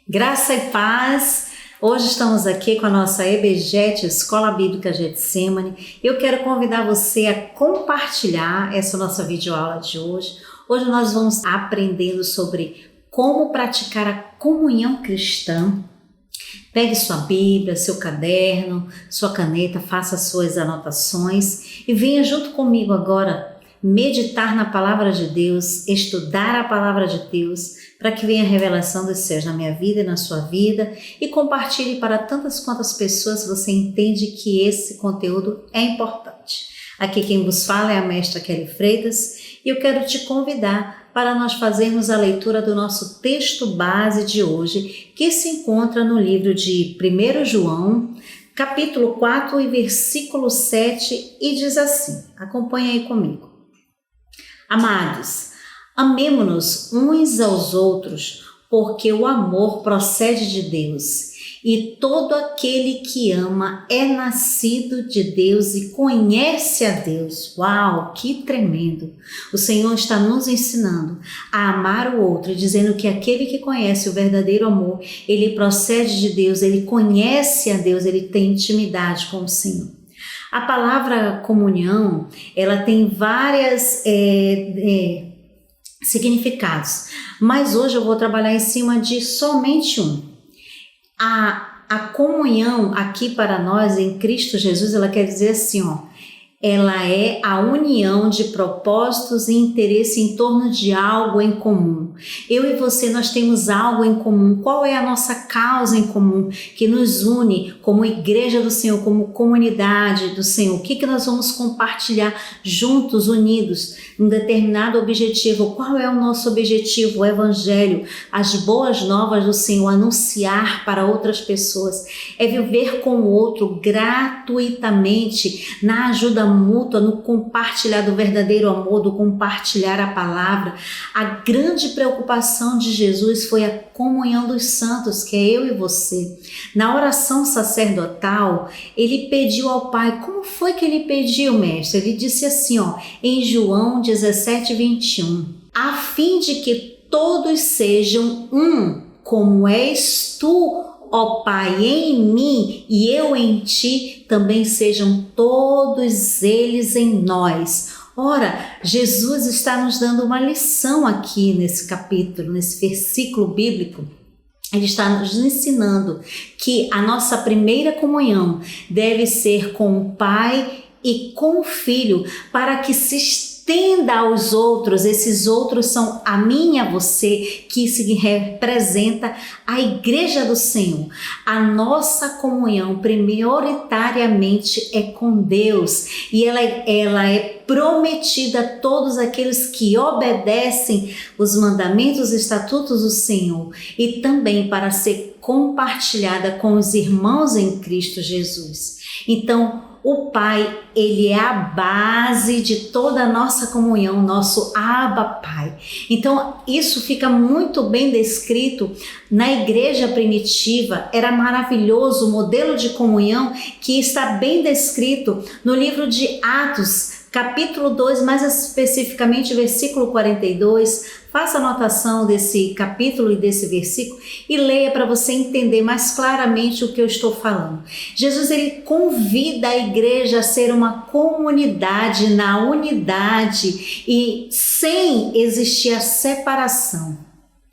Graça e paz. Hoje estamos aqui com a nossa EBGET, Escola Bíblica Getsemane. Eu quero convidar você a compartilhar essa nossa videoaula de hoje. Hoje nós vamos aprendendo sobre como praticar a comunhão cristã. Pegue sua Bíblia, seu caderno, sua caneta, faça suas anotações e venha junto comigo agora meditar na Palavra de Deus, estudar a Palavra de Deus, para que venha a revelação dos céus na minha vida e na sua vida e compartilhe para tantas quantas pessoas você entende que esse conteúdo é importante. Aqui quem vos fala é a mestra Kelly Freitas e eu quero te convidar para nós fazermos a leitura do nosso texto base de hoje, que se encontra no livro de 1 João, capítulo 4 e versículo 7, e diz assim, acompanha aí comigo. Amados, amemo-nos uns aos outros, porque o amor procede de Deus, e todo aquele que ama é nascido de Deus e conhece a Deus. Uau, que tremendo! O Senhor está nos ensinando a amar o outro, dizendo que aquele que conhece o verdadeiro amor, ele procede de Deus, ele conhece a Deus, ele tem intimidade com o Senhor. A palavra comunhão, ela tem várias significados, mas hoje eu vou trabalhar em cima de somente um. A comunhão aqui para nós em Cristo Jesus, ela quer dizer assim, ela é a união de propósitos e interesse em torno de algo em comum. Eu e você, nós temos algo em comum. Qual é a nossa causa em comum que nos une como igreja do Senhor, como comunidade do Senhor? O que nós vamos compartilhar juntos, unidos, um determinado objetivo? Qual é o nosso objetivo? O Evangelho, as boas novas do Senhor, anunciar para outras pessoas. É viver com o outro gratuitamente, na ajuda mútua, no compartilhar do verdadeiro amor, do compartilhar a palavra. A grande preocupação de Jesus foi a comunhão dos santos, que é eu e você. Na oração sacerdotal, ele pediu ao Pai. Como foi que ele pediu, mestre? Ele disse assim, em João 17:21, a fim de que todos sejam um, como és tu, ó Pai, em mim e eu em ti, também sejam todos eles em nós. Ora, Jesus está nos dando uma lição aqui nesse capítulo, nesse versículo bíblico. Ele está nos ensinando que a nossa primeira comunhão deve ser com o Pai e com o Filho, para que se estenda aos outros. Esses outros são a mim e a você, que se representa a igreja do Senhor. A nossa comunhão prioritariamente é com Deus e ela é prometida a todos aqueles que obedecem os mandamentos e estatutos do Senhor e também para ser compartilhada com os irmãos em Cristo Jesus. Então, o Pai, ele é a base de toda a nossa comunhão, nosso Abba Pai. Então, isso fica muito bem descrito na igreja primitiva. Era maravilhoso o modelo de comunhão que está bem descrito no livro de Atos, capítulo 2, mais especificamente versículo 42. Faça anotação desse capítulo e desse versículo e leia para você entender mais claramente o que eu estou falando. Jesus, ele convida a igreja a ser uma comunidade na unidade e sem existir a separação.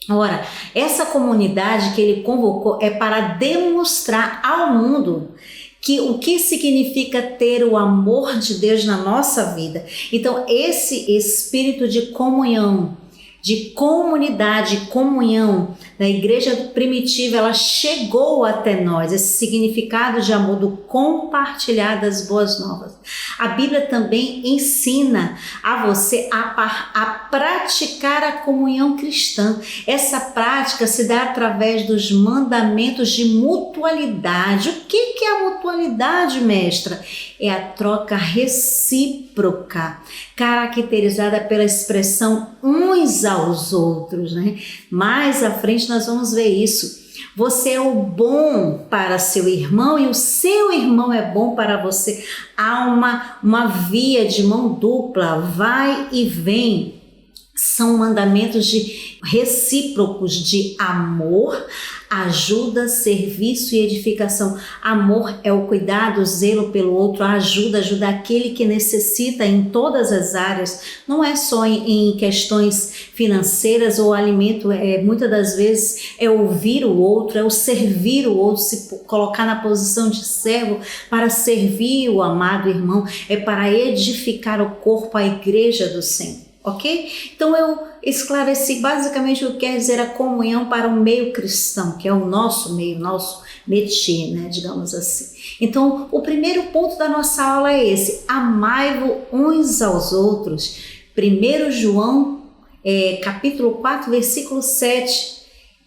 Ora, essa comunidade que ele convocou é para demonstrar ao mundo o que significa ter o amor de Deus na nossa vida. Então, esse espírito de comunhão, de comunidade, comunhão na igreja primitiva, ela chegou até nós, esse significado de amor, do compartilhar das boas novas. A Bíblia também ensina a você a praticar a comunhão cristã. Essa prática se dá através dos mandamentos de mutualidade. O que é a mutualidade, mestra? É a troca recíproca, caracterizada pela expressão uns aos outros, né? Mais à frente nós vamos ver isso. Você é o bom para seu irmão e o seu irmão é bom para você. Há uma via de mão dupla, vai e vem. São mandamentos recíprocos de amor, ajuda, serviço e edificação. Amor é o cuidado, o zelo pelo outro, a ajuda aquele que necessita em todas as áreas. Não é só em questões financeiras ou alimento, muitas das vezes é ouvir o outro, é o servir o outro, se colocar na posição de servo para servir o amado irmão, é para edificar o corpo, a igreja do Senhor. Ok? Então eu esclareci basicamente o que quer dizer a comunhão para o meio cristão, que é o nosso meio, nosso métier, né, digamos assim. Então o primeiro ponto da nossa aula é esse: amai-vos uns aos outros. 1 João capítulo 4, versículo 7,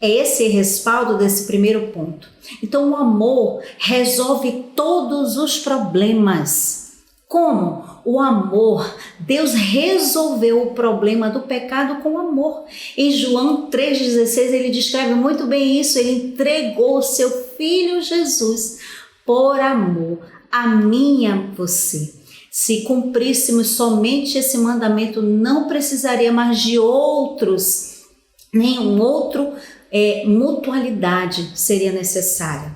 é esse respaldo desse primeiro ponto. Então o amor resolve todos os problemas. Como? O amor. Deus resolveu o problema do pecado com amor. Em João 3,16 ele descreve muito bem isso. Ele entregou o seu Filho Jesus por amor a mim e a você. Se cumpríssemos somente esse mandamento, não precisaria mais de outros, nenhum outro mutualidade seria necessária.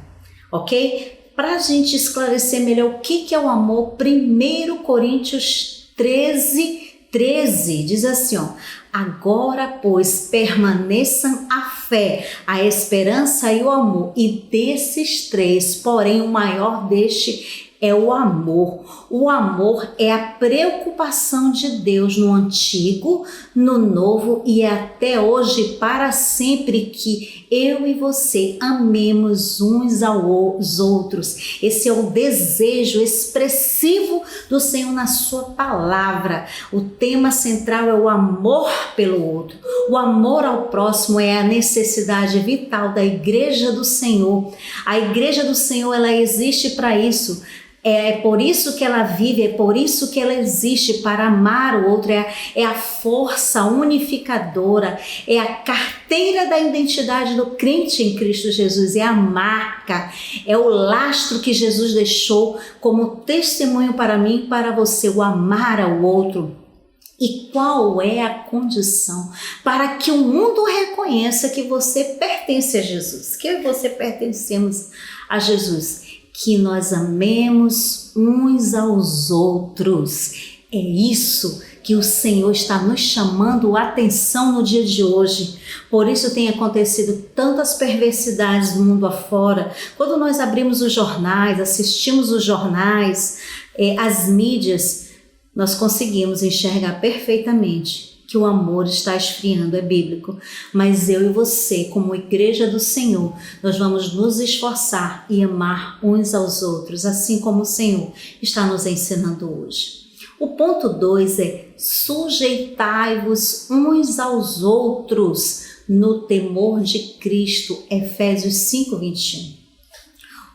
Ok? Para a gente esclarecer melhor o que é o amor, 1 Coríntios 13 diz assim, ó: agora, pois, permaneçam a fé, a esperança e o amor, e desses três, porém, o maior deste é o amor. O amor é a preocupação de Deus no Antigo, no Novo e até hoje para sempre, que eu e você amemos uns aos outros. Esse é o desejo expressivo do Senhor na sua palavra. O tema central é o amor pelo outro. O amor ao próximo é a necessidade vital da igreja do Senhor. A igreja do Senhor, ela existe para isso. É por isso que ela vive, é por isso que ela existe, para amar o outro. É a força unificadora, é a carteira da identidade do crente em Cristo Jesus, é a marca, é o lastro que Jesus deixou como testemunho para mim e para você, o amar ao outro. E qual é a condição para que o mundo reconheça que você pertence a Jesus, que você pertencemos a Jesus? Que nós amemos uns aos outros. É isso que o Senhor está nos chamando a atenção no dia de hoje. Por isso tem acontecido tantas perversidades do mundo afora. Quando nós abrimos os jornais, assistimos os jornais, as mídias, nós conseguimos enxergar perfeitamente que o amor está esfriando, é bíblico. Mas eu e você, como igreja do Senhor, nós vamos nos esforçar e amar uns aos outros, assim como o Senhor está nos ensinando hoje. O ponto 2 é: sujeitai-vos uns aos outros no temor de Cristo, Efésios 5:21.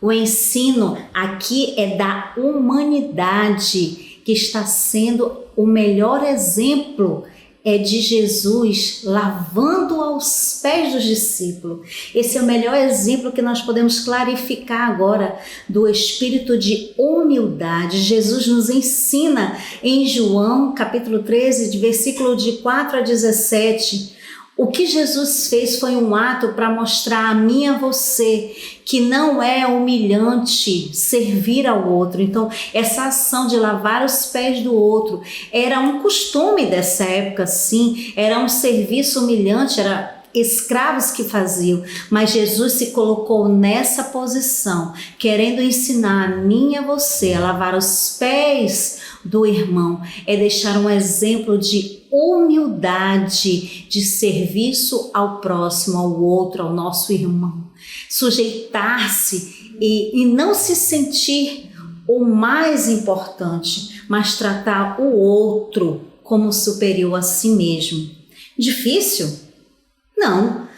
O ensino aqui é da humanidade, que está sendo o melhor exemplo de Jesus lavando aos pés dos discípulos. Esse é o melhor exemplo que nós podemos clarificar agora do espírito de humildade. Jesus nos ensina em João capítulo 13, de versículo de 4 a 17, o que Jesus fez foi um ato para mostrar a mim e a você que não é humilhante servir ao outro. Então, essa ação de lavar os pés do outro era um costume dessa época, sim, era um serviço humilhante, era escravos que faziam, mas Jesus se colocou nessa posição, querendo ensinar a mim e a você a lavar os pés do irmão, é deixar um exemplo de humildade, de serviço ao próximo, ao outro, ao nosso irmão. Sujeitar-se e não se sentir o mais importante, mas tratar o outro como superior a si mesmo. Difícil? Não.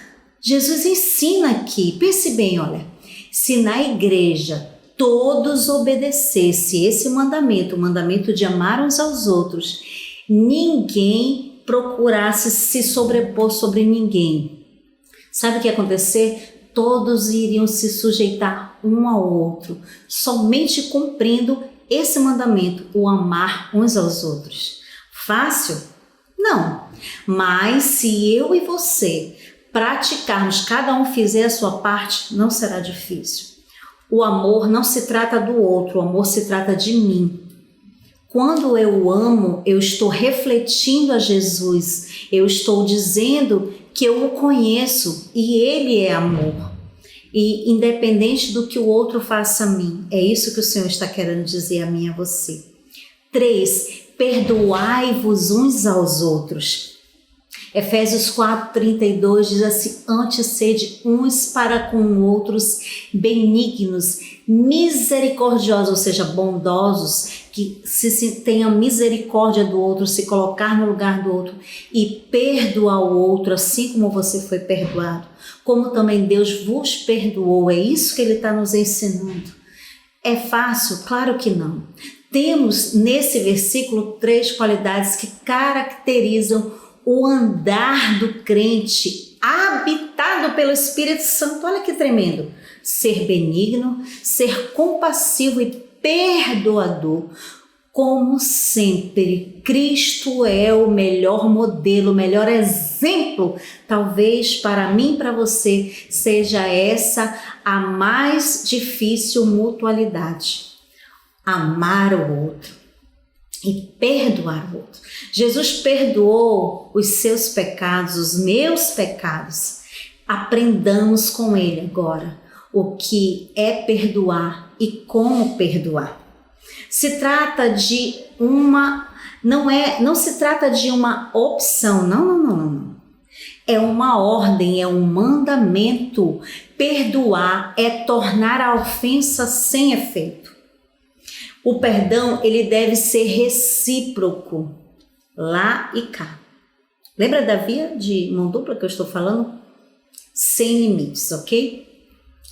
Jesus ensina aqui, pense bem, olha, se na igreja todos obedecessem esse mandamento, o mandamento de amar uns aos outros, ninguém procurasse se sobrepor sobre ninguém, sabe o que ia acontecer? Todos iriam se sujeitar um ao outro, somente cumprindo esse mandamento, o amar uns aos outros. Fácil? Não. Mas se eu e você praticarmos, cada um fizer a sua parte, não será difícil. O amor não se trata do outro, o amor se trata de mim. Quando eu amo, eu estou refletindo a Jesus, eu estou dizendo que eu o conheço e ele é amor. E independente do que o outro faça a mim, é isso que o Senhor está querendo dizer a mim e a você. 3. Perdoai-vos uns aos outros. Efésios 4:32 diz assim: antes sede uns para com outros benignos, misericordiosos, ou seja, bondosos, que se tenham misericórdia do outro, se colocar no lugar do outro e perdoar o outro, assim como você foi perdoado, como também Deus vos perdoou. É isso que ele está nos ensinando. É fácil? Claro que não. Temos nesse versículo 3 qualidades que caracterizam o andar do crente habitado pelo Espírito Santo. Olha que tremendo! Ser benigno, ser compassivo e perdoador. Como sempre, Cristo é o melhor modelo, o melhor exemplo. Talvez para mim e para você seja essa a mais difícil mutualidade. Amar o outro e perdoar o outro. Jesus perdoou os seus pecados, os meus pecados. Aprendamos com ele agora o que é perdoar e como perdoar. Se trata de não se trata de uma opção, não. É uma ordem, é um mandamento. Perdoar é tornar a ofensa sem efeito. O perdão, ele deve ser recíproco, lá e cá. Lembra da via de mão dupla que eu estou falando? Sem limites, ok?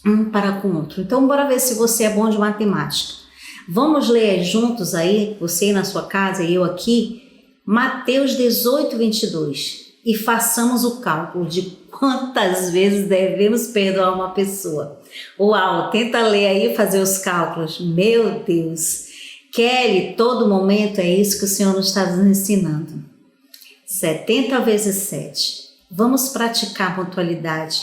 Um para com o outro. Então, bora ver se você é bom de matemática. Vamos ler juntos aí, você aí na sua casa e eu aqui, Mateus 18:22. E façamos o cálculo de quantas vezes devemos perdoar uma pessoa. Uau, tenta ler aí e fazer os cálculos. Meu Deus. Kelly, todo momento é isso que o Senhor nos está nos ensinando. 70 vezes 7. Vamos praticar a mutualidade.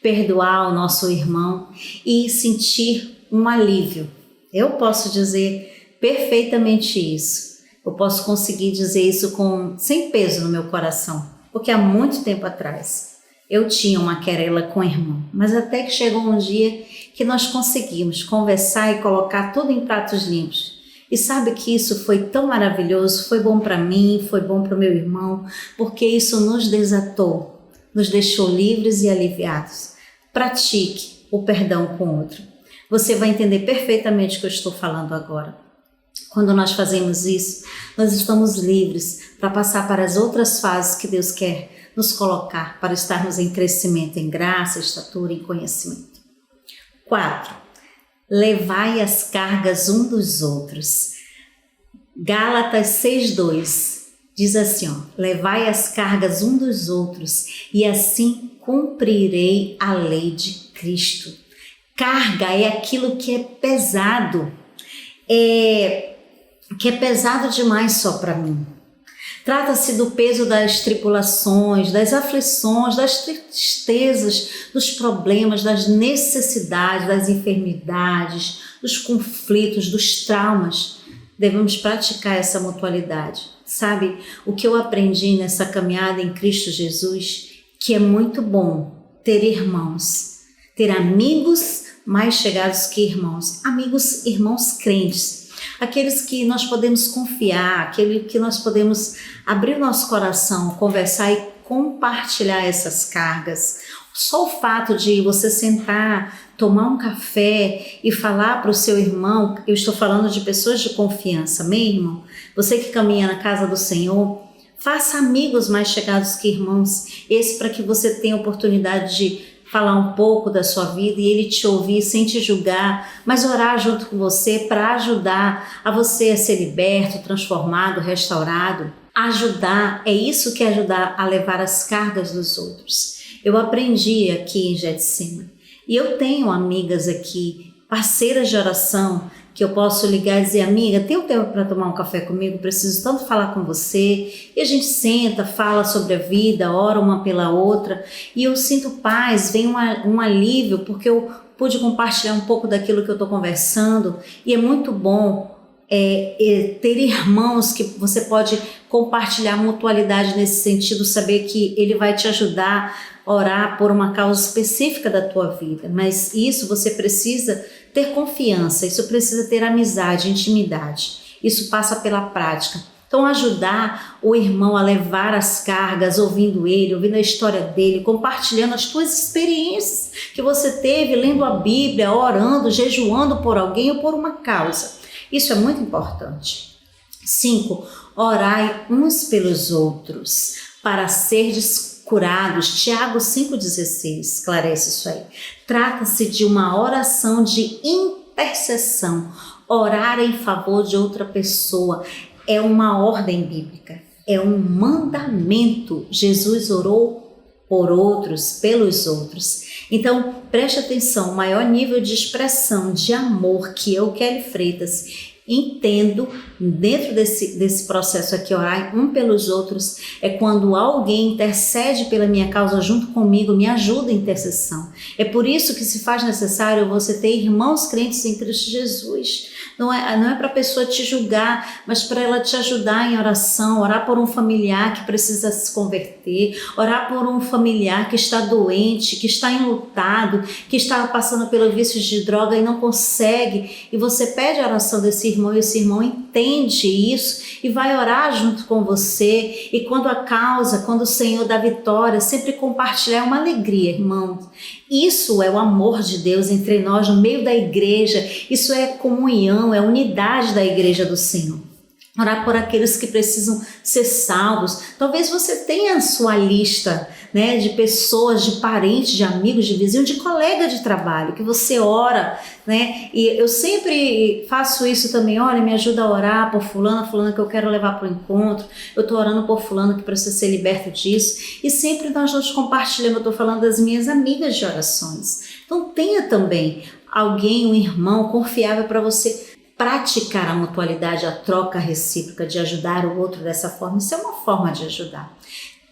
Perdoar o nosso irmão e sentir um alívio. Eu posso dizer perfeitamente isso. Eu posso conseguir dizer isso sem peso no meu coração. Porque há muito tempo atrás eu tinha uma querela com o irmão, mas até que chegou um dia que nós conseguimos conversar e colocar tudo em pratos limpos. E sabe que isso foi tão maravilhoso, foi bom para mim, foi bom para o meu irmão, porque isso nos desatou, nos deixou livres e aliviados. Pratique o perdão com o outro. Você vai entender perfeitamente o que eu estou falando agora. Quando nós fazemos isso, nós estamos livres para passar para as outras fases que Deus quer nos colocar para estarmos em crescimento, em graça, estatura e conhecimento. 4. Levai as cargas um dos outros. Gálatas 6:2 diz assim, levai as cargas um dos outros e assim cumprirei a lei de Cristo. Carga é aquilo que é pesado, que é pesado demais só para mim. Trata-se do peso das tribulações, das aflições, das tristezas, dos problemas, das necessidades, das enfermidades, dos conflitos, dos traumas. Devemos praticar essa mutualidade. Sabe, o que eu aprendi nessa caminhada em Cristo Jesus, que é muito bom ter irmãos, ter amigos mais chegados que irmãos, irmãos crentes, aqueles que nós podemos confiar, aquele que nós podemos abrir o nosso coração, conversar e compartilhar essas cargas. Só o fato de você sentar, tomar um café e falar para o seu irmão, eu estou falando de pessoas de confiança, meu irmão, você que caminha na casa do Senhor, faça amigos mais chegados que irmãos, esse para que você tenha a oportunidade de falar um pouco da sua vida e ele te ouvir sem te julgar, mas orar junto com você para ajudar a você a ser liberto, transformado, restaurado. Ajudar, é isso que é ajudar a levar as cargas dos outros. Eu aprendi aqui em Getsemane e eu tenho amigas aqui, parceiras de oração, que eu posso ligar e dizer, amiga, tem um tempo para tomar um café comigo? Preciso tanto falar com você. E a gente senta, fala sobre a vida, ora uma pela outra. E eu sinto paz, vem um alívio, porque eu pude compartilhar um pouco daquilo que eu estou conversando. E é muito bom ter irmãos que você pode compartilhar mutualidade nesse sentido, saber que ele vai te ajudar a orar por uma causa específica da tua vida, mas isso você precisa ter confiança, isso precisa ter amizade, intimidade, isso passa pela prática. Então ajudar o irmão a levar as cargas, ouvindo ele, ouvindo a história dele, compartilhando as tuas experiências que você teve, lendo a Bíblia, orando, jejuando por alguém ou por uma causa. Isso é muito importante. 5. Orai uns pelos outros para serdes curados. Tiago 5,16 esclarece isso aí. Trata-se de uma oração de intercessão. Orar em favor de outra pessoa é uma ordem bíblica, é um mandamento. Jesus orou por outros, pelos outros. Então, preste atenção, o maior nível de expressão de amor que eu, Kelly Freitas, entendo dentro desse processo aqui, orar um pelos outros, é quando alguém intercede pela minha causa junto comigo, me ajuda em intercessão. É por isso que se faz necessário você ter irmãos crentes em Cristo Jesus. Não é para a pessoa te julgar, mas para ela te ajudar em oração, orar por um familiar que precisa se converter, orar por um familiar que está doente, que está enlutado, que está passando pelo vício de droga e não consegue, e você pede a oração desse irmão e esse irmão entende isso e vai orar junto com você. E quando o Senhor dá vitória, sempre compartilhar, é uma alegria, irmãos. Isso é o amor de Deus entre nós, no meio da igreja. Isso é comunhão, é unidade da igreja do Senhor. Orar por aqueles que precisam ser salvos. Talvez você tenha a sua lista, né, de pessoas, de parentes, de amigos, de vizinhos, de colega de trabalho, que você ora, né? E eu sempre faço isso também. Olha, me ajuda a orar por fulana que eu quero levar para o encontro. Eu estou orando por fulano que precisa ser liberto disso. E sempre nós compartilhamos. Eu estou falando das minhas amigas de orações. Então tenha também alguém, um irmão confiável para você praticar a mutualidade, a troca recíproca, de ajudar o outro dessa forma. Isso é uma forma de ajudar.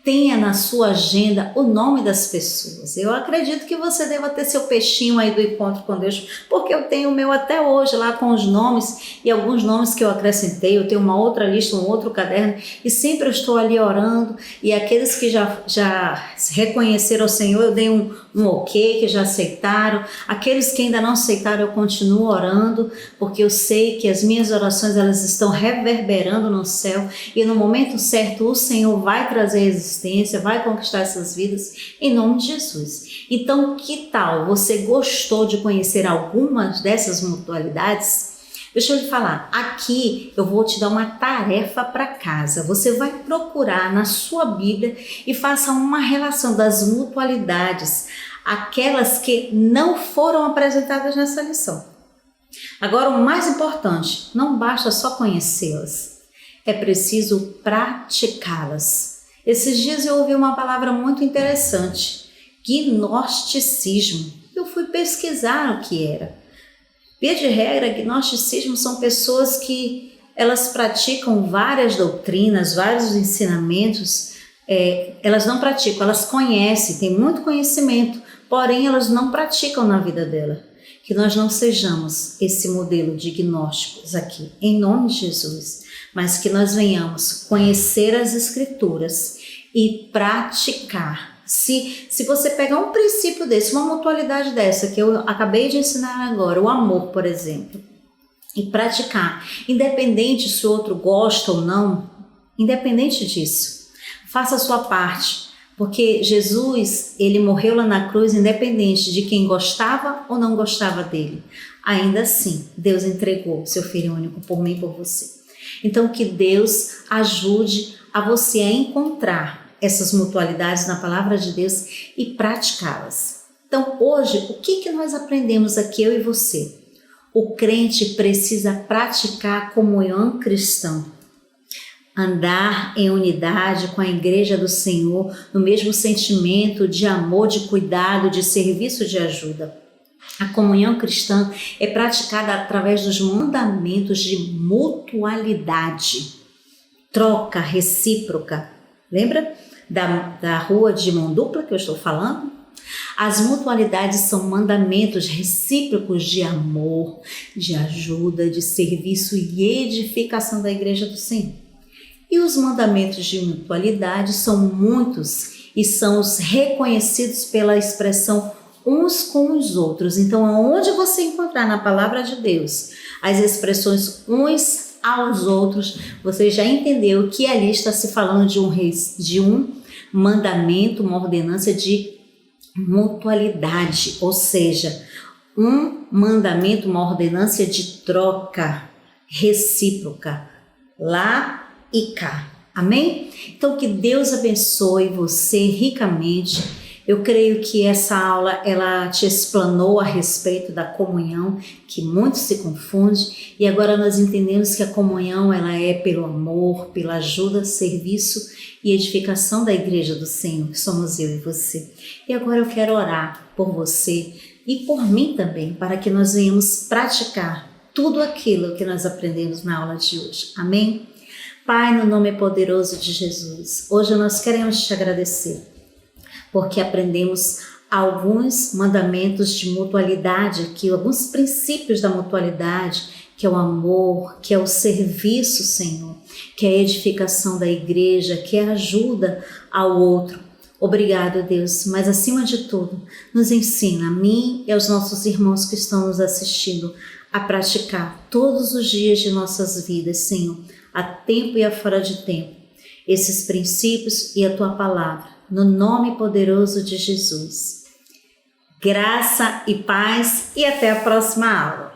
Tenha na sua agenda o nome das pessoas. Eu acredito que você deva ter seu peixinho aí do encontro com Deus, porque eu tenho o meu até hoje lá com os nomes e alguns nomes que eu acrescentei. Eu tenho uma outra lista, um outro caderno e sempre eu estou ali orando. E aqueles que já reconheceram o Senhor, eu dei um ok, que já aceitaram. Aqueles que ainda não aceitaram, eu continuo orando, porque eu sei que as minhas orações elas estão reverberando no céu e no momento certo o Senhor vai trazer existência, vai conquistar essas vidas em nome de Jesus. Então, que tal? Você gostou de conhecer algumas dessas mutualidades? Deixa eu lhe falar, aqui eu vou te dar uma tarefa para casa. Você vai procurar na sua Bíblia e faça uma relação das mutualidades, aquelas que não foram apresentadas nessa lição. Agora, o mais importante, não basta só conhecê-las, é preciso praticá-las. Esses dias eu ouvi uma palavra muito interessante, gnosticismo. Eu fui pesquisar o que era. Via de regra, gnosticismo são pessoas que elas praticam várias doutrinas, vários ensinamentos. Elas não praticam, elas conhecem, têm muito conhecimento, porém elas não praticam na vida dela. Que nós não sejamos esse modelo de gnósticos aqui, em nome de Jesus, mas que nós venhamos conhecer as Escrituras e praticar. Se você pegar um princípio desse, uma mutualidade dessa que eu acabei de ensinar agora, o amor, por exemplo, e praticar, independente se o outro gosta ou não, independente disso, faça a sua parte, porque Jesus, ele morreu lá na cruz independente de quem gostava ou não gostava dele. Ainda assim, Deus entregou seu Filho único por mim e por você. Então, que Deus ajude a você a encontrar essas mutualidades na palavra de Deus e praticá-las. Então, hoje, o que nós aprendemos aqui, eu e você? O crente precisa praticar a comunhão cristã, andar em unidade com a igreja do Senhor, no mesmo sentimento de amor, de cuidado, de serviço, de ajuda. A comunhão cristã é praticada através dos mandamentos de mutualidade, troca recíproca. Lembra da rua de mão dupla que eu estou falando? As mutualidades são mandamentos recíprocos de amor, de ajuda, de serviço e edificação da igreja do Senhor. E os mandamentos de mutualidade são muitos e são os reconhecidos pela expressão uns com os outros. Então, aonde você encontrar na palavra de Deus as expressões uns aos outros, você já entendeu que ali está se falando de um mandamento, uma ordenança de mutualidade, ou seja, um mandamento, uma ordenança de troca recíproca, lá e cá. Amém? Então, que Deus abençoe você ricamente. Eu creio que essa aula, ela te explanou a respeito da comunhão, que muito se confunde, e agora nós entendemos que a comunhão, ela é pelo amor, pela ajuda, serviço e edificação da igreja do Senhor, que somos eu e você. E agora eu quero orar por você e por mim também, para que nós venhamos praticar tudo aquilo que nós aprendemos na aula de hoje. Amém? Pai, no nome poderoso de Jesus, hoje nós queremos te agradecer, porque aprendemos alguns mandamentos de mutualidade aqui, alguns princípios da mutualidade, que é o amor, que é o serviço, Senhor, que é a edificação da igreja, que é a ajuda ao outro. Obrigado, Deus, mas acima de tudo, nos ensina, a mim e aos nossos irmãos que estão nos assistindo, a praticar todos os dias de nossas vidas, Senhor, a tempo e a fora de tempo, esses princípios e a Tua palavra, no nome poderoso de Jesus. Graça e paz e até a próxima aula.